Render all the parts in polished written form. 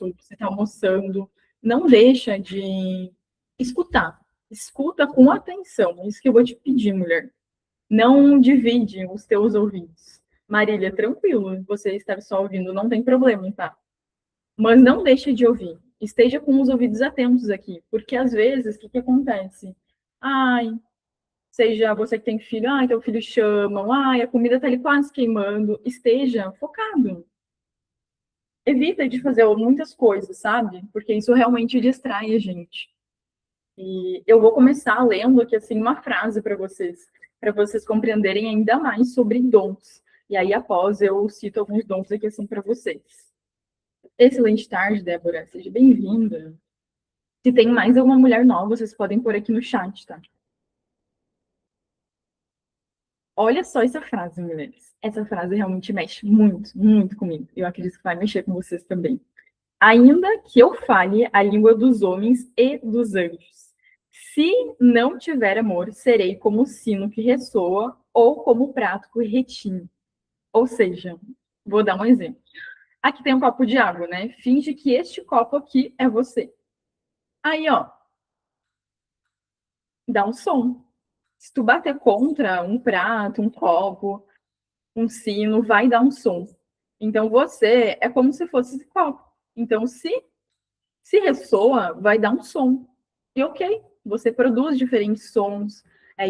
almoço, você está almoçando, não deixa de escutar. Escuta com atenção. Isso que eu vou te pedir, mulher. Não divide os teus ouvidos. Marília, tranquilo, você estar só ouvindo, não tem problema, tá? Mas não deixe de ouvir. Esteja com os ouvidos atentos aqui, porque às vezes, o que acontece? Ai, seja você que tem filho, ai, teu filho chama, ai, a comida tá ali quase queimando. Esteja focado. Evita de fazer muitas coisas, sabe? Porque isso realmente distrai a gente. E eu vou começar lendo aqui, assim, uma frase para vocês compreenderem ainda mais sobre dons. E aí, após, eu cito alguns dons aqui, assim, para vocês. Excelente tarde, Débora. Seja bem-vinda. Se tem mais alguma mulher nova, vocês podem pôr aqui no chat, tá? Olha só essa frase, mulheres. Essa frase realmente mexe muito, muito comigo. Eu acredito que vai mexer com vocês também. Ainda que eu fale a língua dos homens e dos anjos, se não tiver amor, serei como o sino que ressoa ou como o prato que retinha. Ou seja, vou dar um exemplo. Aqui tem um copo de água, né? Finge que este copo aqui é você. Aí, ó, dá um som. Se tu bater contra um prato, um copo, um sino, vai dar um som. Então, você é como se fosse esse copo. Então, se ressoa, vai dar um som. E ok, você produz diferentes sons,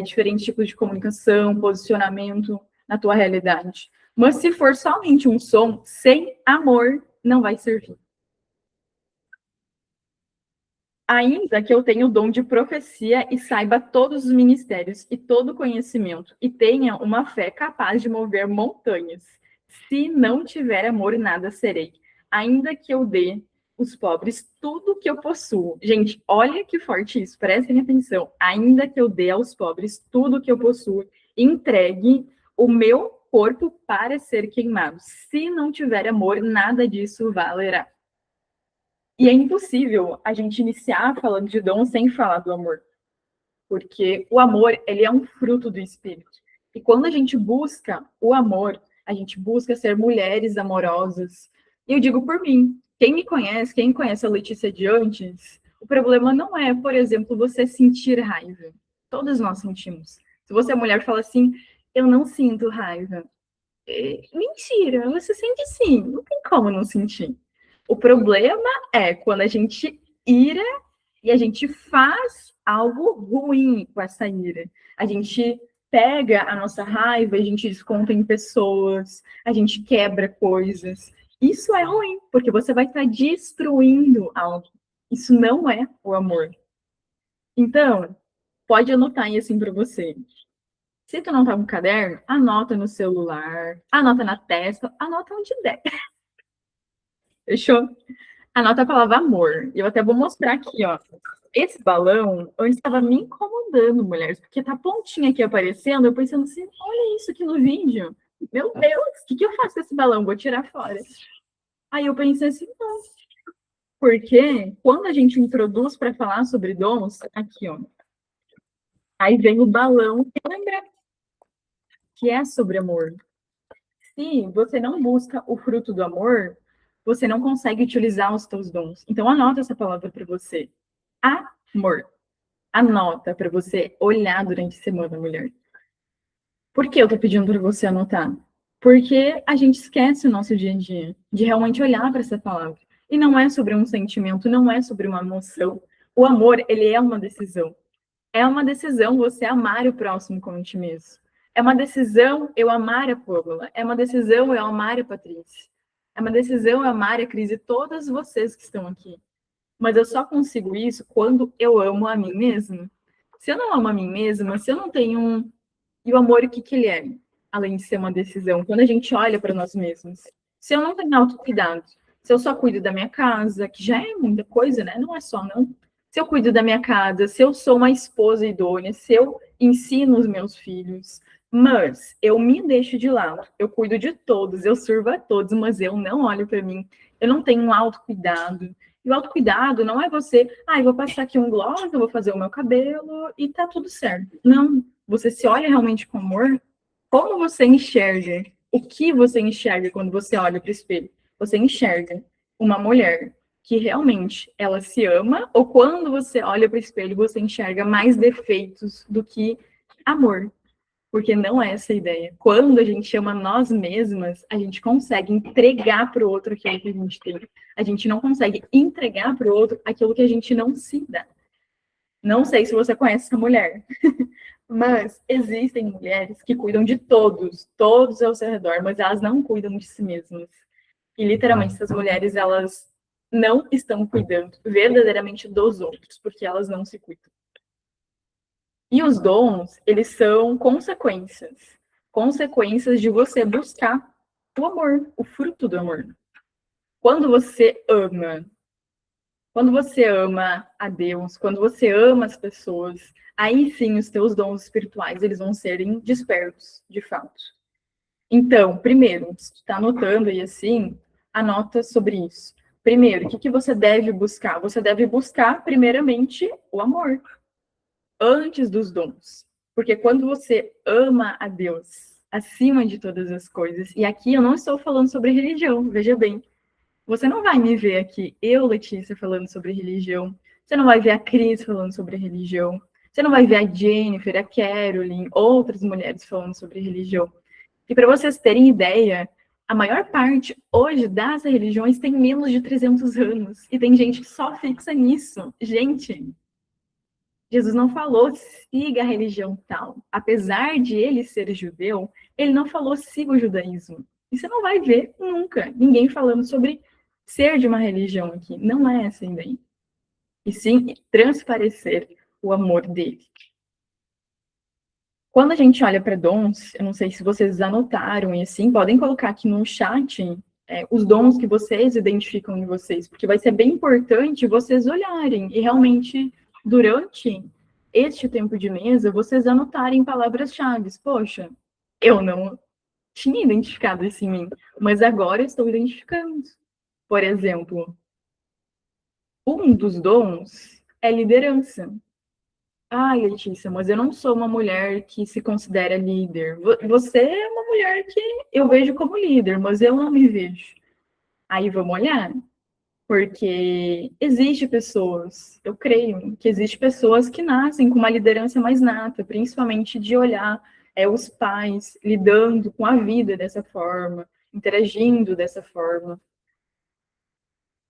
diferentes tipos de comunicação, posicionamento na tua realidade. Mas se for somente um som, sem amor, não vai servir. Ainda que eu tenha o dom de profecia e saiba todos os ministérios e todo o conhecimento, e tenha uma fé capaz de mover montanhas, se não tiver amor, nada serei. Ainda que eu dê os pobres tudo que eu possuo. Gente, olha que forte isso, prestem atenção. Ainda que eu dê aos pobres tudo que eu possuo, entregue o meu corpo para ser queimado. Se não tiver amor, nada disso valerá. E é impossível a gente iniciar falando de dom sem falar do amor. Porque o amor, ele é um fruto do Espírito. E quando a gente busca o amor, a gente busca ser mulheres amorosas. E eu digo por mim, quem me conhece, quem conhece a Letícia de antes, o problema não é, por exemplo, você sentir raiva. Todos nós sentimos. Se você é mulher, fala assim, eu não sinto raiva. Mentira, você sente sim, não tem como não sentir. O problema é quando a gente ira e a gente faz algo ruim com essa ira. A gente pega a nossa raiva, a gente desconta em pessoas, a gente quebra coisas. Isso é ruim, porque você vai estar destruindo algo. Isso não é o amor. Então, pode anotar aí assim para você. Se tu não tá com caderno, anota no celular, anota na testa, anota onde der. Fechou? Anota a palavra amor. Eu até vou mostrar aqui, ó. Esse balão, eu estava me incomodando, mulheres, porque tá pontinha aqui aparecendo, eu pensando assim, olha isso aqui no vídeo. Meu Deus, o que eu faço com esse balão? Vou tirar fora. Aí eu pensei assim, não. Porque quando a gente introduz para falar sobre dons, aqui, ó. Aí vem o balão que lembra que é sobre amor. Se você não busca o fruto do amor, você não consegue utilizar os teus dons. Então, anota essa palavra para você. Amor. Anota para você olhar durante a semana, mulher. Por que eu tô pedindo para você anotar? Porque a gente esquece o nosso dia a dia de realmente olhar para essa palavra. E não é sobre um sentimento, não é sobre uma emoção. O amor, ele é uma decisão. É uma decisão você amar o próximo como ti mesmo. É uma decisão eu amar a Pamela. É uma decisão eu amar a Patrícia. É uma decisão eu amar a Cris e todas vocês que estão aqui. Mas eu só consigo isso quando eu amo a mim mesma. Se eu não amo a mim mesma, se eu não tenho um... E o amor, o que que ele é? Além de ser uma decisão, quando a gente olha para nós mesmos. Se eu não tenho autocuidado, se eu só cuido da minha casa, que já é muita coisa, né? Não é só, não. Se eu cuido da minha casa, se eu sou uma esposa idônea, se eu ensino os meus filhos, mas eu me deixo de lado, eu cuido de todos, eu sirvo a todos, mas eu não olho para mim, eu não tenho um autocuidado. E o autocuidado não é você, eu vou passar aqui um gloss, eu vou fazer o meu cabelo e tá tudo certo. Não, você se olha realmente com amor, como você enxerga? O que você enxerga quando você olha para o espelho? Você enxerga uma mulher que realmente ela se ama, ou quando você olha para o espelho, você enxerga mais defeitos do que amor? Porque não é essa a ideia. Quando a gente ama nós mesmas, a gente consegue entregar para o outro aquilo que a gente tem. A gente não consegue entregar para o outro aquilo que a gente não se dá. Não sei se você conhece essa mulher, mas existem mulheres que cuidam de todos, todos ao seu redor, mas elas não cuidam de si mesmas. E literalmente essas mulheres, elas não estão cuidando verdadeiramente dos outros, porque elas não se cuidam. E os dons, eles são consequências. Consequências de você buscar o amor, o fruto do amor. Quando você ama a Deus, quando você ama as pessoas, aí sim os teus dons espirituais, eles vão serem despertos, de fato. Então, primeiro, se tu está anotando aí assim, anota sobre isso. Primeiro, o que você deve buscar? Você deve buscar, primeiramente, o amor, antes dos dons. Porque quando você ama a Deus acima de todas as coisas, e aqui eu não estou falando sobre religião, veja bem, você não vai me ver aqui, eu, Letícia, falando sobre religião, você não vai ver a Cris falando sobre religião, você não vai ver a Jennifer, a Carolyn, outras mulheres falando sobre religião. E para vocês terem ideia, a maior parte hoje das religiões tem menos de 300 anos. E tem gente que só fixa nisso. Gente, Jesus não falou siga a religião tal. Apesar de ele ser judeu, ele não falou siga o judaísmo. E você não vai ver nunca ninguém falando sobre ser de uma religião aqui. Não é essa ideia. E sim transparecer o amor dele. Quando a gente olha para dons, eu não sei se vocês anotaram e assim, podem colocar aqui no chat os dons que vocês identificam em vocês, porque vai ser bem importante vocês olharem e realmente, durante este tempo de mesa, vocês anotarem palavras-chave. Poxa, eu não tinha identificado isso em mim, mas agora estou identificando. Por exemplo, um dos dons é liderança. Ai, Letícia, mas eu não sou uma mulher que se considera líder. Você é uma mulher que eu vejo como líder, mas eu não me vejo. Aí vamos olhar, porque existe pessoas, eu creio que existe pessoas que nascem com uma liderança mais nata, principalmente de olhar os pais lidando com a vida dessa forma, interagindo dessa forma.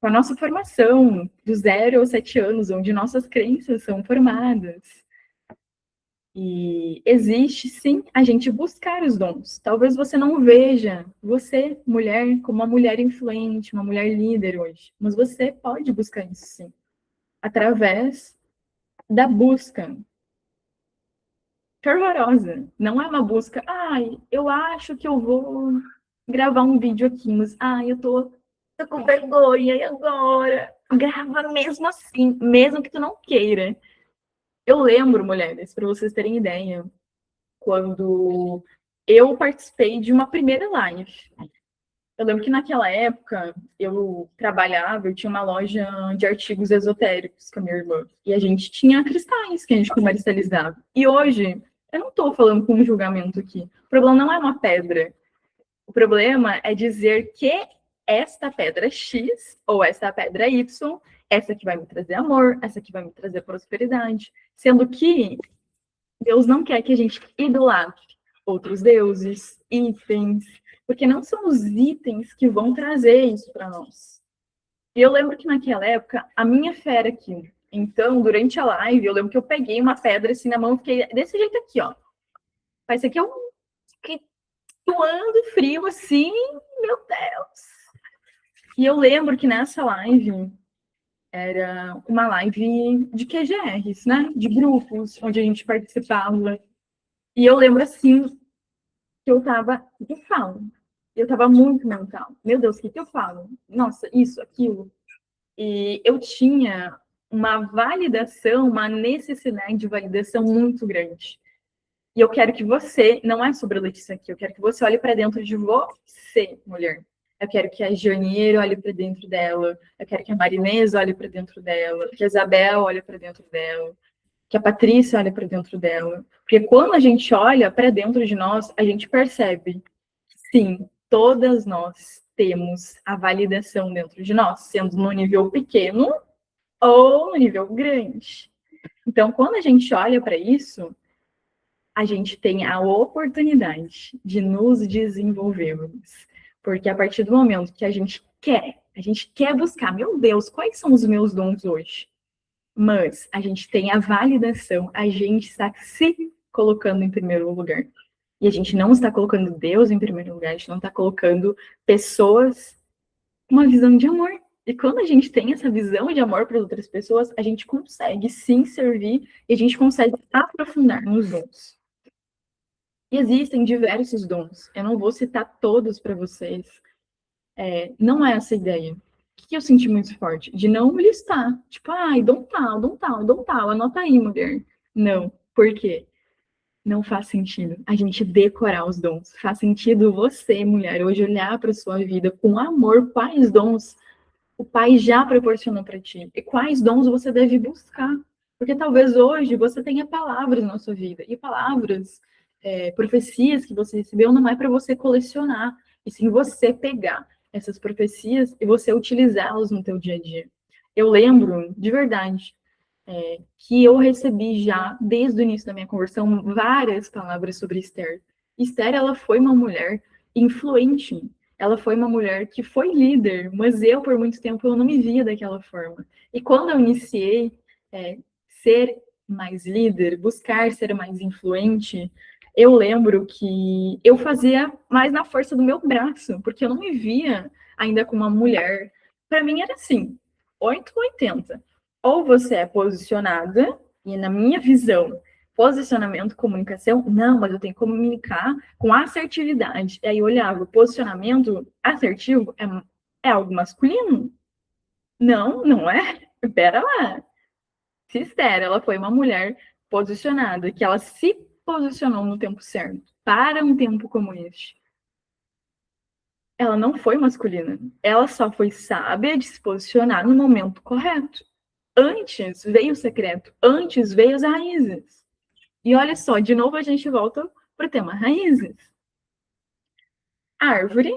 Com a nossa formação, dos 0 aos 7 anos, onde nossas crenças são formadas. E existe, sim, a gente buscar os dons. Talvez você não veja você, mulher, como uma mulher influente, uma mulher líder hoje, mas você pode buscar isso, sim, através da busca fervorosa. Não é uma busca, ai, eu acho que eu vou gravar um vídeo aqui, mas, ai, eu tô com vergonha, e agora? Grava mesmo assim, mesmo que tu não queira. Eu lembro, mulheres, para vocês terem ideia, quando eu participei de uma primeira live. Eu lembro que naquela época eu trabalhava, eu tinha uma loja de artigos esotéricos com a minha irmã. E a gente tinha cristais que a gente comercializava. E hoje, eu não estou falando com um julgamento aqui. O problema não é uma pedra. O problema é dizer que esta pedra X ou esta pedra Y, essa que vai me trazer amor, essa que vai me trazer prosperidade. Sendo que Deus não quer que a gente idolatre outros deuses, itens, porque não são os itens que vão trazer isso para nós. E eu lembro que naquela época, a minha fé era aquilo. Então, durante a live, eu lembro que eu peguei uma pedra assim na mão e fiquei desse jeito aqui, ó. Parece que eu fiquei suando frio assim, meu Deus. E eu lembro que nessa live era uma live de QGRs, né? De grupos, onde a gente participava. E eu lembro assim que eu tava, o que eu falo? Eu tava muito mental. Meu Deus, o que eu falo? Nossa, isso, aquilo. E eu tinha uma validação, uma necessidade de validação muito grande. E eu quero que você, não é sobre a Letícia aqui, eu quero que você olhe para dentro de você, mulher. Eu quero que a Janeiro olhe para dentro dela. Eu quero que a Marinês olhe para dentro dela. Que a Isabel olhe para dentro dela. Que a Patrícia olhe para dentro dela. Porque quando a gente olha para dentro de nós, a gente percebe que, sim, todas nós temos a validação dentro de nós, sendo no nível pequeno ou no nível grande. Então, quando a gente olha para isso, a gente tem a oportunidade de nos desenvolvermos. Porque a partir do momento que a gente quer buscar, meu Deus, quais são os meus dons hoje? Mas a gente tem a validação, a gente está se colocando em primeiro lugar. E a gente não está colocando Deus em primeiro lugar, a gente não está colocando pessoas com uma visão de amor. E quando a gente tem essa visão de amor para outras pessoas, a gente consegue sim servir e a gente consegue aprofundar nos dons. E existem diversos dons. Eu não vou citar todos para vocês. Não é essa a ideia. O que eu senti muito forte? De não listar. Tipo, ai, dom tal, dom tal, dom tal. Anota aí, mulher. Não. Por quê? Não faz sentido a gente decorar os dons. Faz sentido você, mulher, hoje olhar para sua vida com amor. Quais dons o Pai já proporcionou para ti? E quais dons você deve buscar? Porque talvez hoje você tenha palavras na sua vida. E palavras, profecias que você recebeu não é para você colecionar. E sim você pegar essas profecias e você utilizá-las no teu dia a dia. Eu lembro, de verdade, que eu recebi já, desde o início da minha conversão, várias palavras sobre Esther. Esther, ela foi uma mulher influente. Ela foi uma mulher que foi líder, mas eu, por muito tempo, eu não me via daquela forma. E quando eu iniciei ser mais líder, buscar ser mais influente, eu lembro que eu fazia mais na força do meu braço, porque eu não me via ainda como uma mulher. Para mim era assim, 8 ou 80. Ou você é posicionada, e na minha visão, posicionamento, comunicação, não, mas eu tenho que comunicar com assertividade. E aí eu olhava, o posicionamento assertivo é algo masculino? Não, não é? Pera lá. Esther, ela foi uma mulher posicionada, que ela se posicionou no tempo certo, para um tempo como este. Ela não foi masculina, ela só foi sábia de se posicionar no momento correto. Antes veio o secreto, antes veio as raízes. E olha só, de novo a gente volta para o tema raízes. Árvore,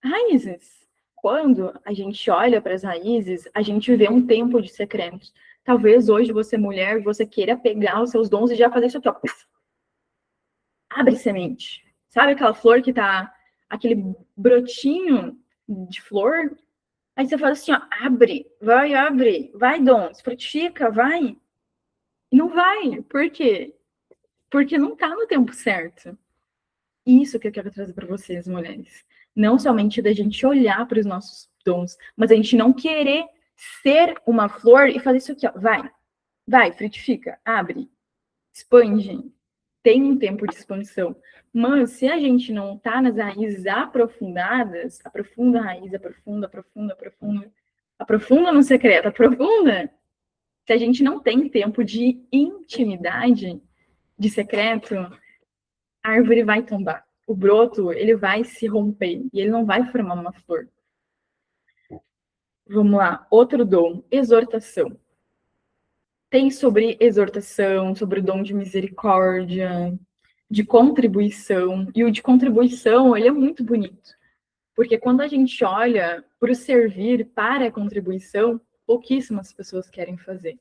raízes. Quando a gente olha para as raízes, a gente vê um tempo de secretos. Talvez hoje você, mulher, você queira pegar os seus dons e já fazer isso aqui, ó. Abre semente. Sabe aquela flor que tá, aquele brotinho de flor? Aí você fala assim, ó, abre, vai, dons, frutifica, vai. E não vai. Por quê? Porque não tá no tempo certo. Isso que eu quero trazer para vocês, mulheres. Não somente da gente olhar para os nossos dons, mas a gente não querer ser uma flor e fazer isso aqui, ó. Vai, frutifica, abre, expande. Tem um tempo de expansão. Mas se a gente não está nas raízes aprofundadas, aprofunda a raiz, aprofunda no secreto, aprofunda. Se a gente não tem tempo de intimidade, de secreto, a árvore vai tombar. O broto, ele vai se romper e ele não vai formar uma flor. Vamos lá, outro dom, exortação. Tem sobre exortação, sobre o dom de misericórdia, de contribuição. E o de contribuição, ele é muito bonito. Porque quando a gente olha para o servir para a contribuição, pouquíssimas pessoas querem fazer.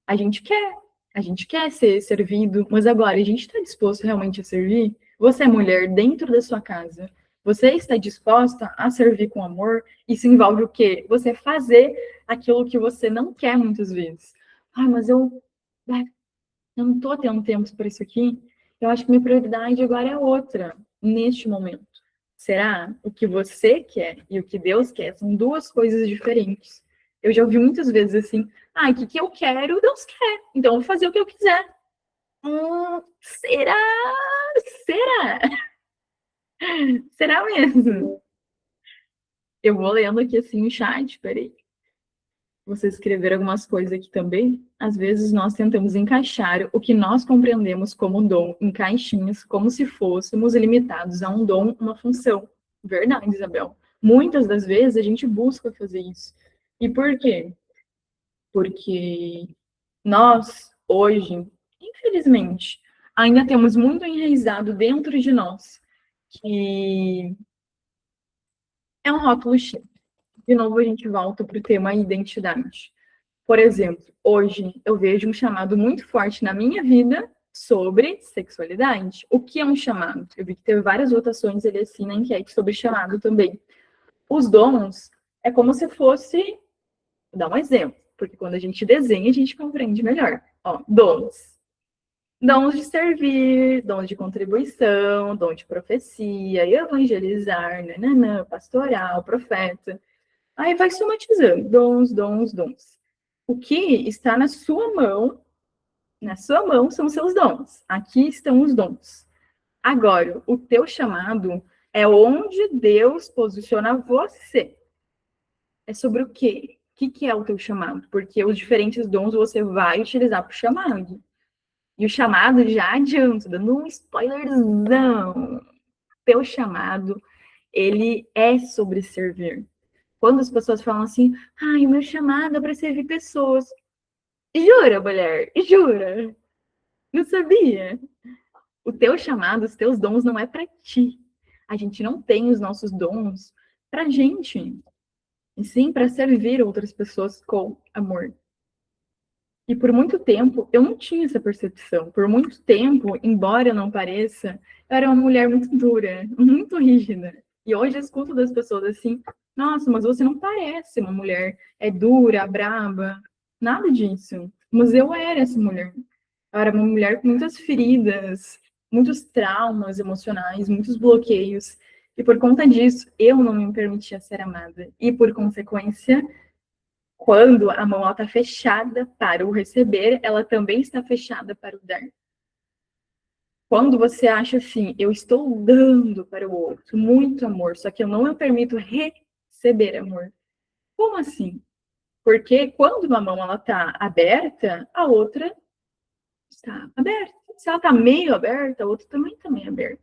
A gente quer ser servido, mas agora a gente está disposto realmente a servir? Você é mulher dentro da sua casa. Você está disposta a servir com amor? Isso envolve o quê? Você fazer aquilo que você não quer muitas vezes. Ah, mas eu não estou tendo tempo para isso aqui. Eu acho que minha prioridade agora é outra, neste momento. Será? O que você quer e o que Deus quer são duas coisas diferentes. Eu já ouvi muitas vezes assim, o que eu quero, Deus quer. Então eu vou fazer o que eu quiser. Será? Será? Será mesmo? Eu vou lendo aqui assim o chat, peraí. Vocês escreveram algumas coisas aqui também. Às vezes nós tentamos encaixar o que nós compreendemos como dom em caixinhas, como se fôssemos limitados a um dom, uma função. Verdade, Isabel. Muitas das vezes a gente busca fazer isso. E por quê? Porque nós, hoje, infelizmente, ainda temos muito enraizado dentro de nós que É um rótulo X. De novo, a gente volta para o tema identidade. Por exemplo, hoje eu vejo um chamado muito forte na minha vida sobre sexualidade. O que é um chamado? Eu vi que teve várias votações ali assim na enquete sobre chamado também. Os dons é como se fosse, vou dar um exemplo, porque quando a gente desenha, a gente compreende melhor. Ó, dons. Dons de servir, dons de contribuição, dom de profecia, evangelizar, nananã, pastoral, profeta. Aí vai somatizando, dons, dons, dons. O que está na sua mão são seus dons. Aqui estão os dons. Agora, o teu chamado é onde Deus posiciona você. É sobre o quê? O que é o teu chamado? Porque os diferentes dons você vai utilizar para o chamado. E o chamado, já adianto, dando um spoilerzão. Teu chamado, ele é sobre servir. Quando as pessoas falam assim, ai, o meu chamado é para servir pessoas. Jura, mulher? Jura? Não sabia? O teu chamado, os teus dons não é para ti. A gente não tem os nossos dons para gente, e sim para servir outras pessoas com amor. E por muito tempo eu não tinha essa percepção. Por muito tempo, embora eu não pareça, eu era uma mulher muito dura, muito rígida. E hoje eu escuto das pessoas assim: nossa, mas você não parece uma mulher dura, braba. Nada disso. Mas eu era essa mulher. Eu era uma mulher com muitas feridas, muitos traumas emocionais, muitos bloqueios. E por conta disso, eu não me permitia ser amada. E por consequência, quando a mão está fechada para o receber, ela também está fechada para o dar. Quando você acha assim, eu estou dando para o outro muito amor, só que eu não me permito receber amor. Como assim? Porque quando uma mão está aberta, a outra está aberta. Se ela está meio aberta, a outra também está meio aberta.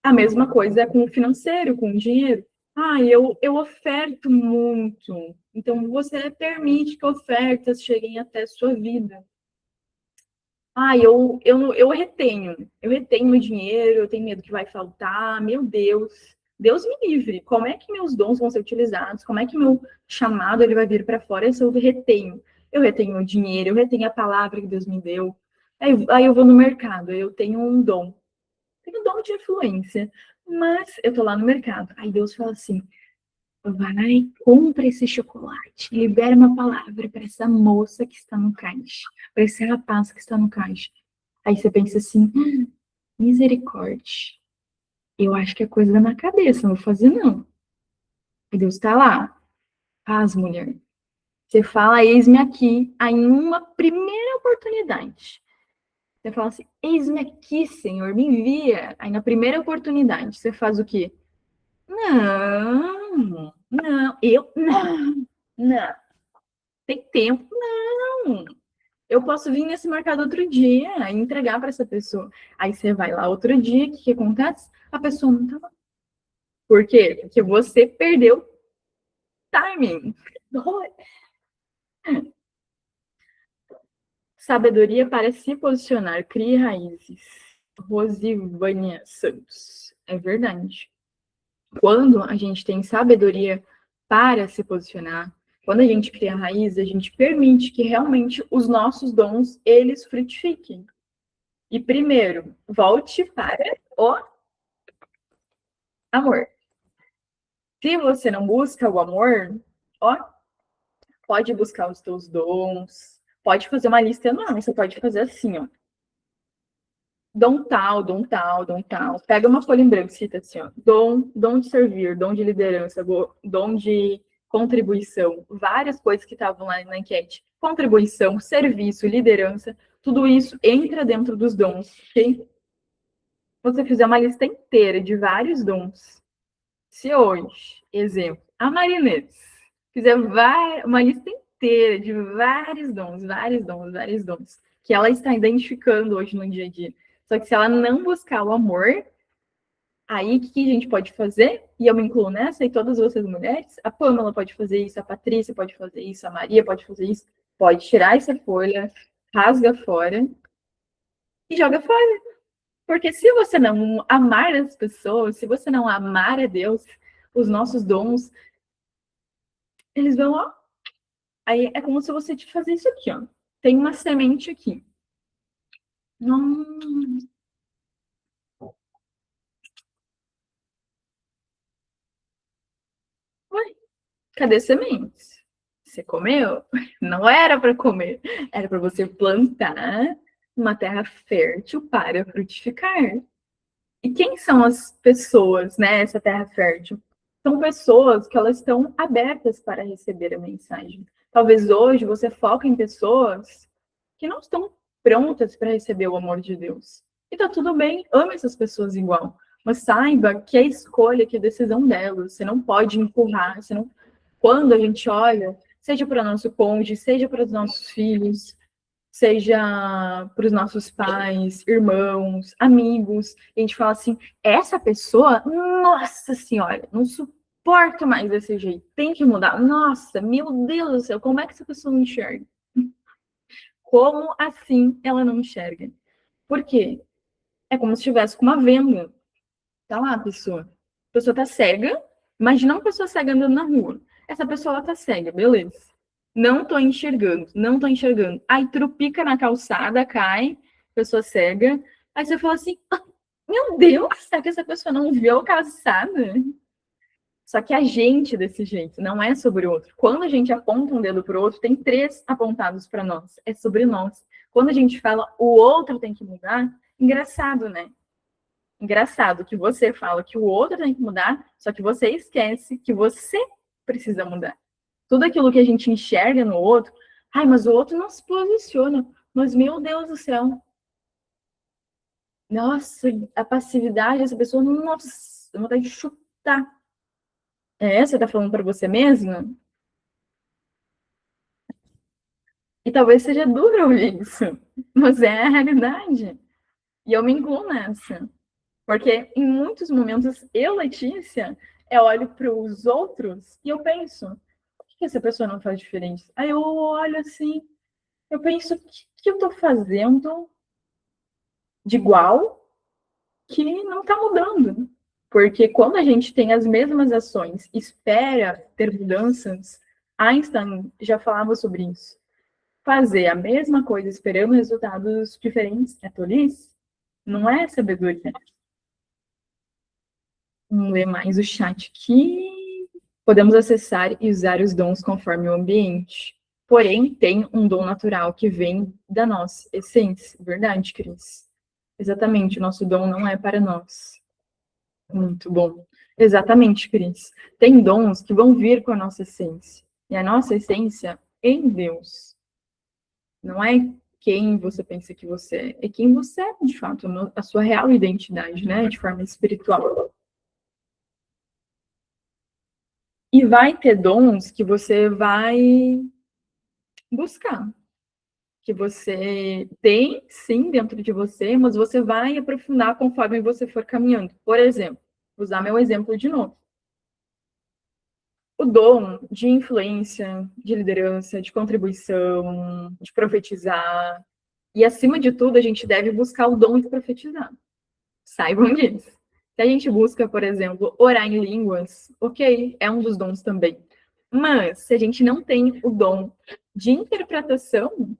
A mesma coisa é com o financeiro, com o dinheiro. Ah, eu oferto muito. Então, você permite que ofertas cheguem até a sua vida. Ah, eu retenho. Eu retenho meu dinheiro, eu tenho medo que vai faltar. Meu Deus. Deus me livre. Como é que meus dons vão ser utilizados? Como é que meu chamado ele vai vir para fora se eu retenho? Eu retenho o dinheiro, eu retenho a palavra que Deus me deu. Aí eu vou no mercado, eu tenho um dom. Tenho um dom de influência. Mas eu tô lá no mercado. Aí Deus fala assim: vai, compra esse chocolate, libera uma palavra para essa moça que está no caixa, para esse rapaz que está no caixa. Aí você pensa assim, misericórdia, eu acho que é coisa da minha cabeça, não vou fazer não. Aí Deus está lá, paz, mulher. Você fala, eis-me aqui, aí em uma primeira oportunidade. Você fala assim, eis-me aqui, Senhor, me envia. Aí na primeira oportunidade, você faz o quê? Não, não. Tem tempo? Não. Eu posso vir nesse mercado outro dia e entregar para essa pessoa. Aí você vai lá outro dia, o que acontece? A pessoa não tá lá. Por quê? Porque você perdeu timing. Sabedoria para se posicionar, crie raízes. Rosivânia Santos. É verdade. Quando a gente tem sabedoria para se posicionar, quando a gente cria raiz, a gente permite que realmente os nossos dons, eles frutifiquem. E primeiro, volte para o amor. Se você não busca o amor, ó, pode buscar os teus dons, pode fazer uma lista enorme, você pode fazer assim, ó. Dom tal, dom tal, dom tal. Pega uma folha em branco, cita assim, ó. Dom de servir, dom de liderança, dom de contribuição. Várias coisas que estavam lá na enquete. Contribuição, serviço, liderança. Tudo isso entra dentro dos dons, ok? Se você fizer uma lista inteira de vários dons, se hoje, exemplo, a Marinês fizer uma lista inteira de vários dons, vários dons, vários dons, que ela está identificando hoje no dia a dia. Só que se ela não buscar o amor, aí o que a gente pode fazer? E eu me incluo nessa, e todas vocês mulheres, a Pamela pode fazer isso, a Patrícia pode fazer isso, a Maria pode fazer isso, pode tirar essa folha, rasga fora e joga fora. Porque se você não amar as pessoas, se você não amar a Deus, os nossos dons, eles vão, ó. Aí é como se você te fazer isso aqui, ó. Tem uma semente aqui. Não. Ué, cadê sementes? Você comeu? Não era para comer. Era para você plantar uma terra fértil para frutificar. E quem são as pessoas, né, essa terra fértil? São pessoas que elas estão abertas para receber a mensagem. Talvez hoje você foque em pessoas que não estão prontas para receber o amor de Deus. E tá tudo bem, ame essas pessoas igual. Mas saiba que é escolha, que é decisão delas. Você não pode empurrar. Você não... Quando a gente olha, seja para o nosso cônjuge, seja para os nossos filhos, seja para os nossos pais, irmãos, amigos, e a gente fala assim, essa pessoa, nossa senhora, não suporto mais desse jeito, tem que mudar. Nossa, meu Deus do céu, como é que essa pessoa não enxerga? Como assim ela não enxerga? Por quê? É como se estivesse com uma venda. Tá lá a pessoa. A pessoa tá cega. Imagina uma pessoa cega andando na rua. Essa pessoa ela tá cega, beleza. Não tô enxergando, não tô enxergando. Aí trupica na calçada, cai, pessoa cega. Aí você fala assim: "Ah, meu Deus, será que essa pessoa não viu a calçada?" Só que a gente desse jeito, não é sobre o outro. Quando a gente aponta um dedo para o outro, tem três apontados para nós. É sobre nós. Quando a gente fala o outro tem que mudar, engraçado, né? Engraçado que você fala que o outro tem que mudar, só que você esquece que você precisa mudar. Tudo aquilo que a gente enxerga no outro, ai, mas o outro não se posiciona. Mas, meu Deus do céu, nossa, a passividade dessa pessoa, nossa, dá vontade de chutar. É, você tá falando para você mesma? E talvez seja duro ouvir isso, mas é a realidade. E eu me incluo nessa. Porque em muitos momentos, eu, Letícia, eu olho para os outros e eu penso, por que essa pessoa não faz diferente? Aí eu olho assim, eu penso, o que eu estou fazendo de igual que não está mudando? Porque quando a gente tem as mesmas ações, espera ter mudanças, Einstein já falava sobre isso. Fazer a mesma coisa esperando resultados diferentes é tolice? Não é sabedoria. Vamos ler mais o chat aqui. Podemos acessar e usar os dons conforme o ambiente. Porém, tem um dom natural que vem da nossa essência. Verdade, Cris? Exatamente, o nosso dom não é para nós. Muito bom. Exatamente, Cris. Tem dons que vão vir com a nossa essência. E a nossa essência em Deus. Não é quem você pensa que você é quem você é, de fato, a sua real identidade, né? De forma espiritual. E vai ter dons que você vai buscar, que você tem, sim, dentro de você, mas você vai aprofundar conforme você for caminhando. Por exemplo, vou usar meu exemplo de novo. O dom de influência, de liderança, de contribuição, de profetizar. E, acima de tudo, a gente deve buscar o dom de profetizar. Saibam disso. Se a gente busca, por exemplo, orar em línguas, ok, é um dos dons também. Mas, se a gente não tem o dom de interpretação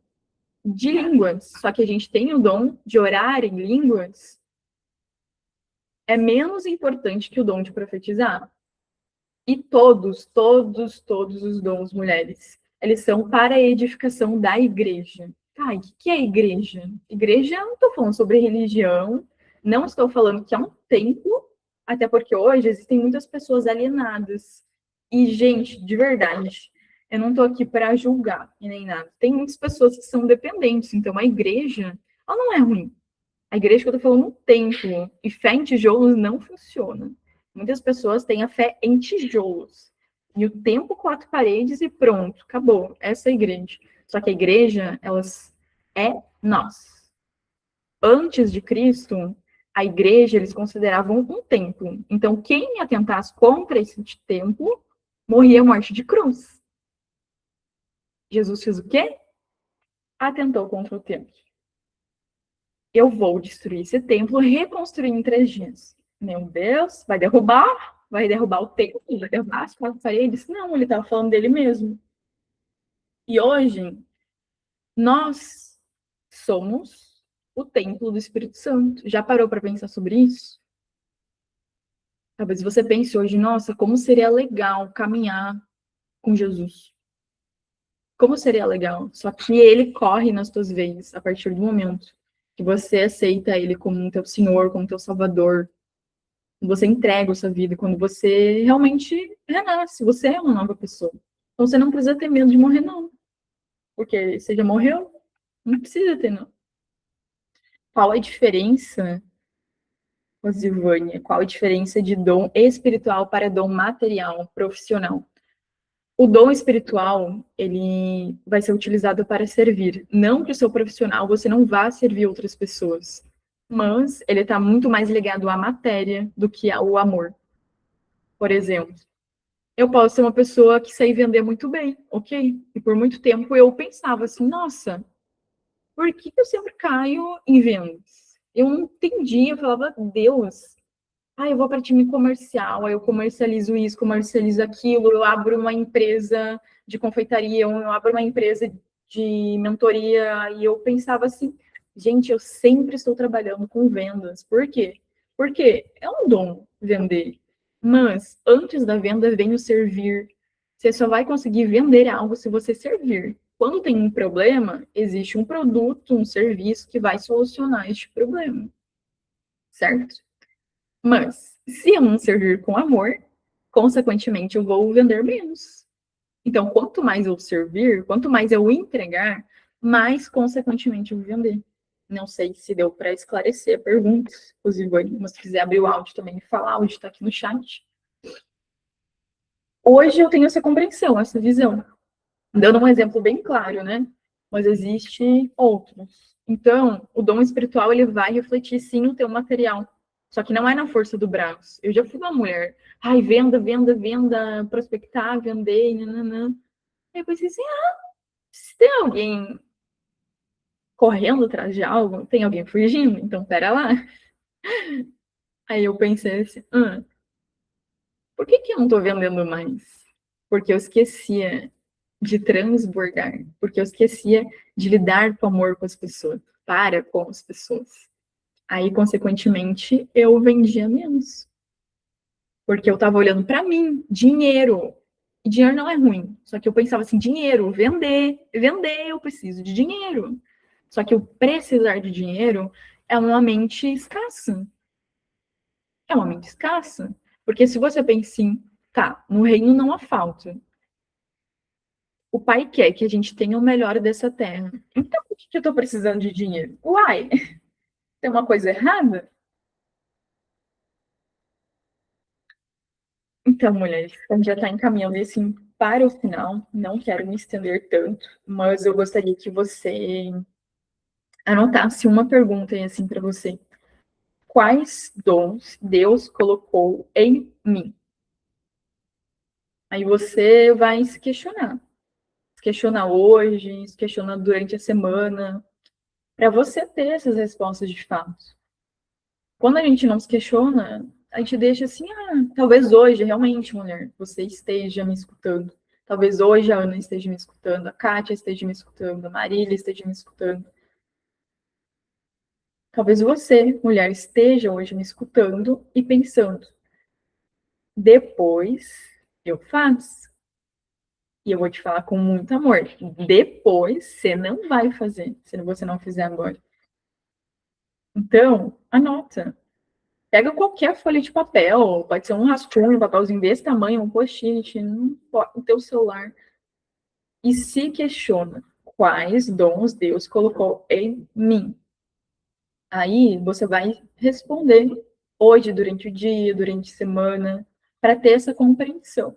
de línguas, só que a gente tem o dom de orar em línguas, é menos importante que o dom de profetizar. E todos os dons, mulheres, eles são para a edificação da igreja. Tá, e o que é igreja? Igreja, não estou falando sobre religião, não estou falando que é um templo, até porque hoje existem muitas pessoas alienadas. E, gente, de verdade, eu não estou aqui para julgar e nem nada. Tem muitas pessoas que são dependentes, então a igreja, ela não é ruim. A igreja que eu tô falando, um templo. E fé em tijolos não funciona. Muitas pessoas têm a fé em tijolos. E o templo, quatro paredes e pronto, acabou. Essa é a igreja. Só que a igreja, elas é nós. Antes de Cristo, a igreja eles consideravam um templo. Então, quem atentasse contra esse templo morria morte de cruz. Jesus fez o quê? Atentou contra o templo. Eu vou destruir esse templo e reconstruir em 3 dias. Meu Deus, vai derrubar? vai derrubar o templo, vai derrubar as quatro paredes. Não, ele estava falando dele mesmo. E hoje, nós somos o templo do Espírito Santo. Já parou para pensar sobre isso? Talvez você pense hoje, nossa, como seria legal caminhar com Jesus. Como seria legal. Só que ele corre nas tuas veias a partir do momento que você aceita ele como teu Senhor, como teu Salvador. Você entrega a sua vida, quando você realmente renasce, você é uma nova pessoa. Então você não precisa ter medo de morrer, não. Porque você já morreu, não precisa ter, não. Qual a diferença, Rosivânia? Qual a diferença de dom espiritual para dom material, profissional? O dom espiritual, ele vai ser utilizado para servir. Não que o seu profissional você não vá servir outras pessoas, mas ele está muito mais ligado à matéria do que ao amor. Por exemplo, eu posso ser uma pessoa que sei vender muito bem, ok? E por muito tempo eu pensava assim, nossa, por que eu sempre caio em vendas? Eu não entendia, eu falava, Deus, eu vou para time comercial, aí eu comercializo isso, comercializo aquilo, eu abro uma empresa de confeitaria, eu abro uma empresa de mentoria, e eu pensava assim, gente, eu sempre estou trabalhando com vendas. Por quê? Porque é um dom vender. Mas antes da venda vem o servir. Você só vai conseguir vender algo se você servir. Quando tem um problema, existe um produto, um serviço que vai solucionar este problema. Certo? Mas, se eu não servir com amor, consequentemente eu vou vender menos. Então, quanto mais eu servir, quanto mais eu entregar, mais consequentemente eu vou vender. Não sei se deu para esclarecer a pergunta. Inclusive, mas se quiser abrir o áudio também e falar, o áudio está aqui no chat. Hoje eu tenho essa compreensão, essa visão. Dando um exemplo bem claro, né? Mas existe outros. Então, o dom espiritual ele vai refletir sim no teu material. Só que não é na força do braço. Eu já fui uma mulher, venda, venda, venda, prospectar, vender, nananã. Aí eu pensei assim, se tem alguém correndo atrás de algo, tem alguém fugindo, então pera lá. Aí eu pensei assim, por que eu não tô vendendo mais? Porque eu esquecia de transbordar, porque eu esquecia de lidar com amor com as pessoas, para com as pessoas. Aí, consequentemente, eu vendia menos. Porque eu estava olhando para mim, dinheiro. E dinheiro não é ruim. Só que eu pensava assim, dinheiro, vender, eu preciso de dinheiro. Só que o precisar de dinheiro é uma mente escassa. É uma mente escassa. Porque se você pensa assim, tá, no reino não há falta. O pai quer que a gente tenha o melhor dessa terra. Então, por que eu estou precisando de dinheiro? Uai, tem uma coisa errada? Então, mulheres, a gente já está encaminhando assim para o final. Não quero me estender tanto, mas eu gostaria que você anotasse uma pergunta aí assim para você. Quais dons Deus colocou em mim? Aí você vai se questionar. Se questiona hoje, se questiona durante a semana, para você ter essas respostas de fato. Quando a gente não se questiona, a gente deixa assim, talvez hoje, realmente, mulher, você esteja me escutando. Talvez hoje a Ana esteja me escutando, a Kátia esteja me escutando, a Marília esteja me escutando. Talvez você, mulher, esteja hoje me escutando e pensando, depois eu faço. E eu vou te falar com muito amor. Depois você não vai fazer, se você não fizer agora. Então, anota. Pega qualquer folha de papel, pode ser um rascunho, um papelzinho desse tamanho, um post-it, no teu celular, e se questiona quais dons Deus colocou em mim. Aí você vai responder hoje, durante o dia, durante a semana, para ter essa compreensão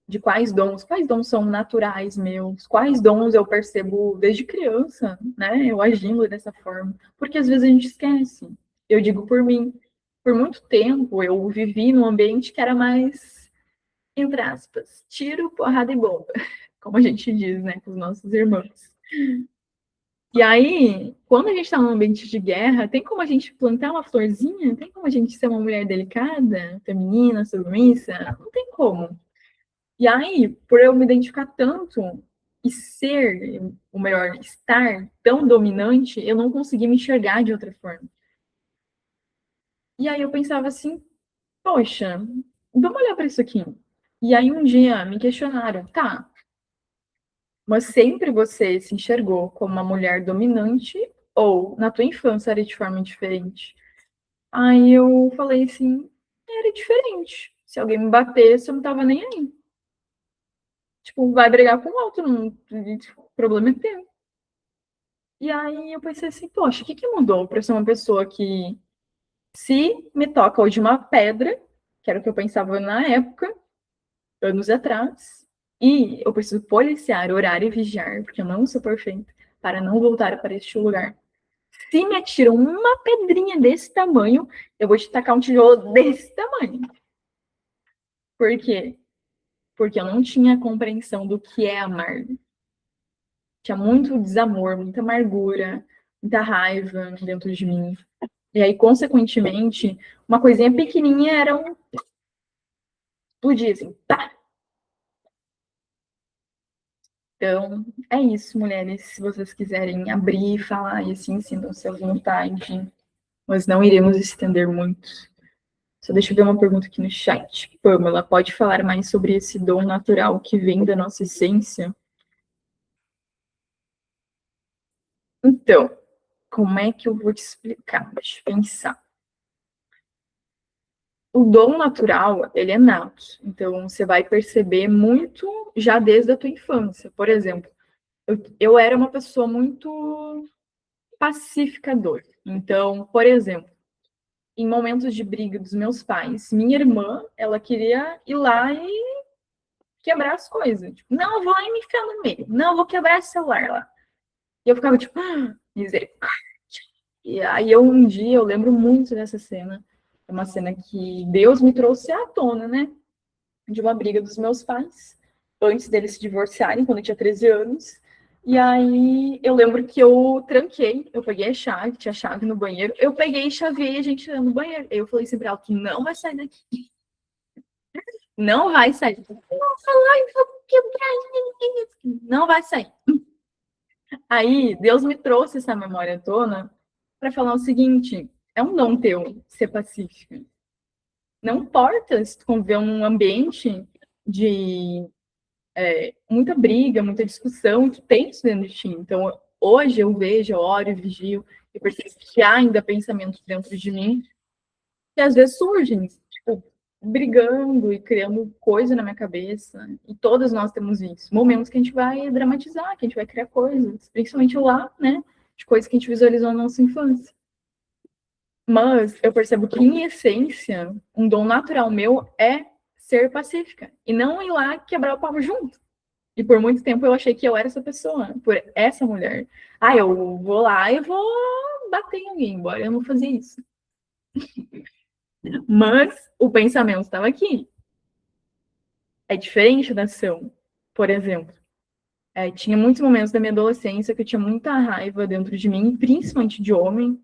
de quais dons são naturais meus, quais dons eu percebo desde criança, né? Eu agindo dessa forma, porque às vezes a gente esquece. Eu digo por mim, por muito tempo eu vivi num ambiente que era mais, entre aspas, tiro, porrada e bomba, como a gente diz, né, com os nossos irmãos. E aí, quando a gente tá num ambiente de guerra, tem como a gente plantar uma florzinha? Tem como a gente ser uma mulher delicada, feminina, submissa? Não tem como. E aí, por eu me identificar tanto e ser, ou melhor, estar tão dominante, eu não consegui me enxergar de outra forma. E aí eu pensava assim, poxa, vamos olhar para isso aqui. E aí um dia me questionaram, tá, mas sempre você se enxergou como uma mulher dominante ou na tua infância era de forma diferente? Aí eu falei assim, era diferente. Se alguém me batesse, eu não tava nem aí. Tipo, vai brigar com o outro, não, o problema é teu. E aí eu pensei assim, poxa, o que que mudou para ser uma pessoa que se me toca hoje uma pedra, que era o que eu pensava na época, anos atrás, e eu preciso policiar, orar e vigiar, porque eu não sou perfeita, para não voltar para este lugar. Se me atiram uma pedrinha desse tamanho, eu vou te tacar um tijolo desse tamanho. Por quê? Porque eu não tinha compreensão do que é amar. Tinha muito desamor, muita amargura, muita raiva dentro de mim. E aí, consequentemente, uma coisinha pequenininha era um explodir, assim, tá. Então, é isso, mulheres. Se vocês quiserem abrir e falar, e assim, sintam-se à vontade. Mas não iremos estender muito. Só deixa eu ver uma pergunta aqui no chat. Pamela, pode falar mais sobre esse dom natural que vem da nossa essência? Então, como é que eu vou te explicar? Deixa eu pensar. O dom natural, ele é nato. Então, você vai perceber muito já desde a tua infância. Por exemplo, eu era uma pessoa muito pacificadora. Então, por exemplo, em momentos de briga dos meus pais, minha irmã, ela queria ir lá e quebrar as coisas. Tipo, não, eu vou lá e me enfiar no meio. Não, eu vou quebrar esse celular lá. E eu ficava tipo, misericórdia. E aí um dia eu lembro muito dessa cena. É uma cena que Deus me trouxe à tona, né? De uma briga dos meus pais, antes deles se divorciarem, quando eu tinha 13 anos. E aí eu lembro que eu tranquei, eu peguei a chave, tinha chave no banheiro, eu peguei e chaveei a gente no banheiro. Eu falei sempre alto, não vai sair daqui. Não vai sair. Eu vou falar e vou quebrar. Não vai sair. Aí Deus me trouxe essa memória à tona para falar o seguinte: é um dom teu ser pacífica. Não importa se tu conviver num ambiente de muita briga, muita discussão, tu tem isso dentro de ti. Então, hoje eu vejo, eu oro e vigio, e percebo que há ainda pensamentos dentro de mim que às vezes surgem, tipo, brigando e criando coisa na minha cabeça. E todas nós temos isso. Momentos que a gente vai dramatizar, que a gente vai criar coisas, principalmente lá, né? De coisas que a gente visualizou na nossa infância. Mas eu percebo que, em essência, um dom natural meu é ser pacífica. E não ir lá quebrar o pau junto. E por muito tempo eu achei que eu era essa pessoa, por essa mulher. Ah, eu vou lá e vou bater em alguém, embora eu não fazia isso. Mas o pensamento estava aqui. É diferente da ação. Por exemplo, tinha muitos momentos da minha adolescência que eu tinha muita raiva dentro de mim, principalmente de homem,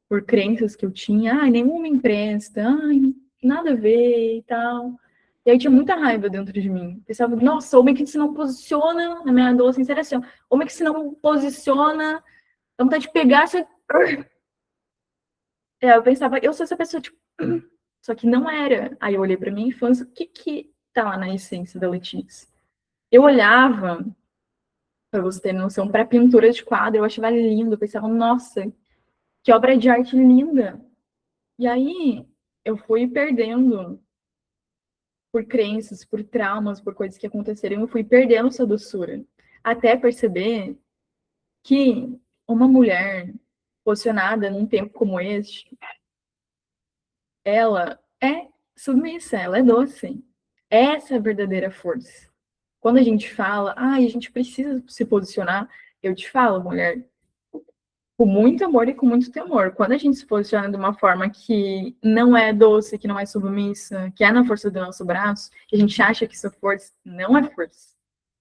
por crenças que eu tinha. Ai, nenhum homem presta, ai, nada a ver e tal. E aí tinha muita raiva dentro de mim. Pensava, nossa, homem que se não posiciona, na minha adolescência era assim, homem que se não posiciona, dá vontade de pegar, você... Eu pensava, eu sou essa pessoa, tipo, só que não era. Aí eu olhei pra minha infância, o que que tá lá na essência da Letícia? Eu olhava, pra você ter noção, pra pintura de quadro, eu achava lindo, eu pensava, nossa, que obra de arte linda. E aí eu fui perdendo por crenças, por traumas, por coisas que aconteceram, eu fui perdendo essa doçura. Até perceber que uma mulher posicionada num tempo como este, ela é submissa, ela é doce. Essa é a verdadeira força. Quando a gente fala, ah, a gente precisa se posicionar, eu te falo, mulher, com muito amor e com muito temor. Quando a gente se posiciona de uma forma que não é doce, que não é submissa, que é na força do nosso braço, que a gente acha que isso é força, não é força.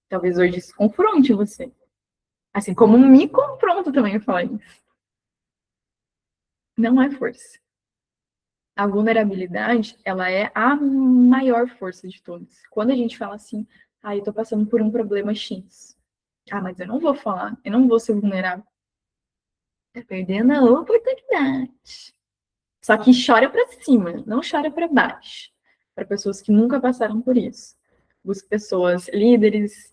Talvez hoje isso confronte você. Assim como me confronto também a falar isso. Não é força. A vulnerabilidade, ela é a maior força de todas. Quando a gente fala assim, ah, eu tô passando por um problema X. Ah, mas eu não vou falar, eu não vou ser vulnerável. Tá perdendo a oportunidade. Só que chora para cima, não chora para baixo. Para pessoas que nunca passaram por isso. Busque pessoas líderes,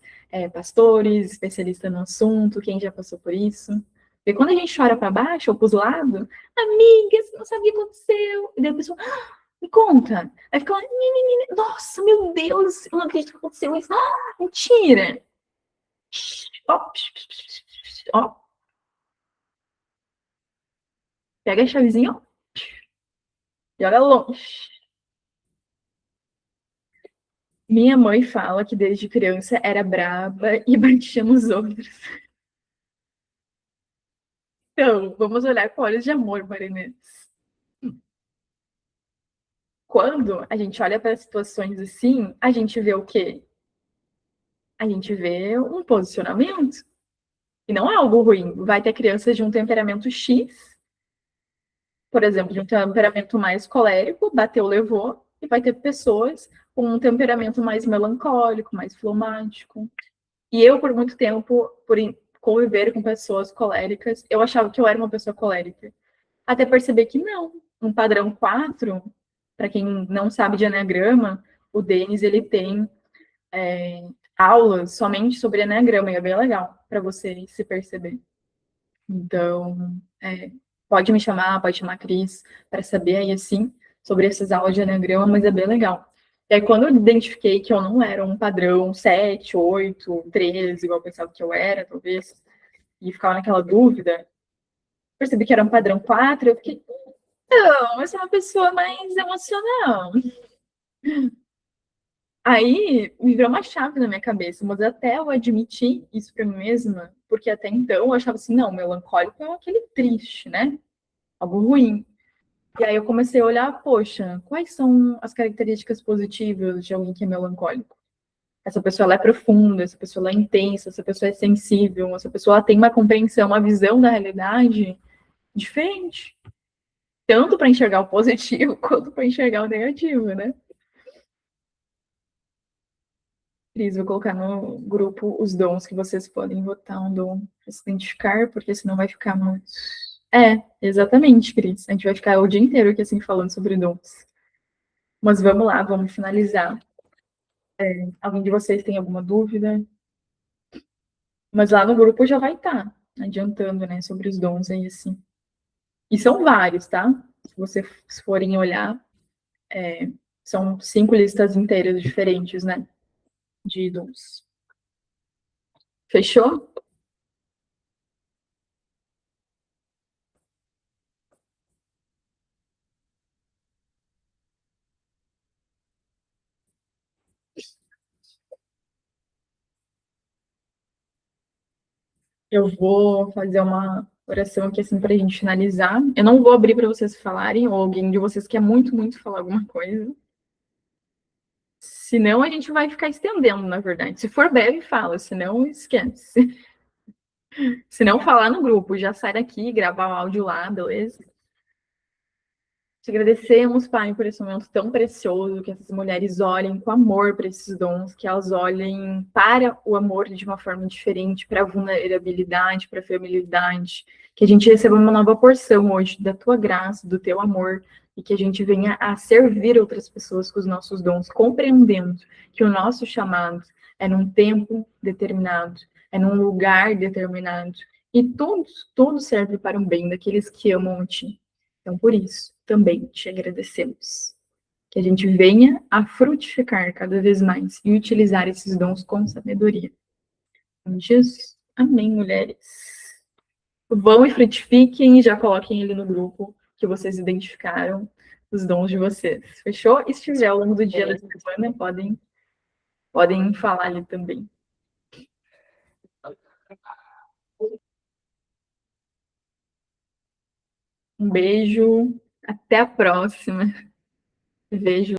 pastores, especialistas no assunto, quem já passou por isso. Porque quando a gente chora para baixo ou para os lados, amiga, você não sabia o que aconteceu. E daí a pessoa, me conta. Aí fica lá, nossa, meu Deus, eu não acredito que aconteceu isso. Ah, mentira. Ó, ó, pega a chavezinha, ó, joga longe. Minha mãe fala que desde criança era braba e batia nos outros. Então, vamos olhar com olhos de amor, Marinês. Quando a gente olha para situações assim, a gente vê o quê? A gente vê um posicionamento. E não é algo ruim. Vai ter crianças de um temperamento X, por exemplo, de um temperamento mais colérico, bateu, levou, e vai ter pessoas com um temperamento mais melancólico, mais flumático. E eu, por muito tempo, por conviver com pessoas coléricas, eu achava que eu era uma pessoa colérica. Até perceber que não. Um padrão 4, para quem não sabe de eneagrama, o Denis ele tem aulas somente sobre eneagrama, e é bem legal para você se perceber. Então, pode me chamar, pode chamar a Cris, para saber aí, assim, sobre essas aulas de eneagrama, mas é bem legal. E aí, quando eu identifiquei que eu não era um padrão 7, 8, 13, igual eu pensava que eu era, talvez, e ficava naquela dúvida, percebi que era um padrão 4, eu fiquei, não, eu sou uma pessoa mais emocional. Aí me virou uma chave na minha cabeça, mas até eu admitir isso para mim mesma, porque até então eu achava assim, não, melancólico é aquele triste, né? Algo ruim. E aí eu comecei a olhar, poxa, quais são as características positivas de alguém que é melancólico? Essa pessoa ela é profunda, essa pessoa ela é intensa, essa pessoa é sensível, essa pessoa ela tem uma compreensão, uma visão da realidade diferente. Tanto para enxergar o positivo quanto para enxergar o negativo, né? Cris, vou colocar no grupo os dons que vocês podem votar um dom para se identificar, porque senão vai ficar muito. É, exatamente, Cris. A gente vai ficar o dia inteiro aqui assim falando sobre dons. Mas vamos lá, vamos finalizar. Alguém de vocês tem alguma dúvida? Mas lá no grupo já vai estar adiantando, né, sobre os dons aí, assim. E são vários, tá? Se vocês forem olhar, são 5 listas inteiras diferentes, né, de dons. Fechou? Eu vou fazer uma oração aqui, assim, para a gente finalizar. Eu não vou abrir para vocês falarem, ou alguém de vocês quer muito, muito falar alguma coisa. Senão, a gente vai ficar estendendo, na verdade. Se for breve, fala, senão, esquece. Se não falar no grupo, já sai daqui, gravar o áudio lá, beleza? Te agradecemos, Pai, por esse momento tão precioso, que essas mulheres olhem com amor para esses dons, que elas olhem para o amor de uma forma diferente, para a vulnerabilidade, para a feminilidade, que a gente receba uma nova porção hoje da tua graça, do teu amor, e que a gente venha a servir outras pessoas com os nossos dons, compreendendo que o nosso chamado é num tempo determinado, é num lugar determinado, e tudo serve para o bem daqueles que amam a ti. Então, por isso, também te agradecemos. Que a gente venha a frutificar cada vez mais e utilizar esses dons com sabedoria. Em Jesus. Amém, mulheres. Vão e frutifiquem e já coloquem ele no grupo que vocês identificaram os dons de vocês. Fechou? E se tiver ao longo do dia da semana, podem falar ali também. Um beijo. Até a próxima. Vejo.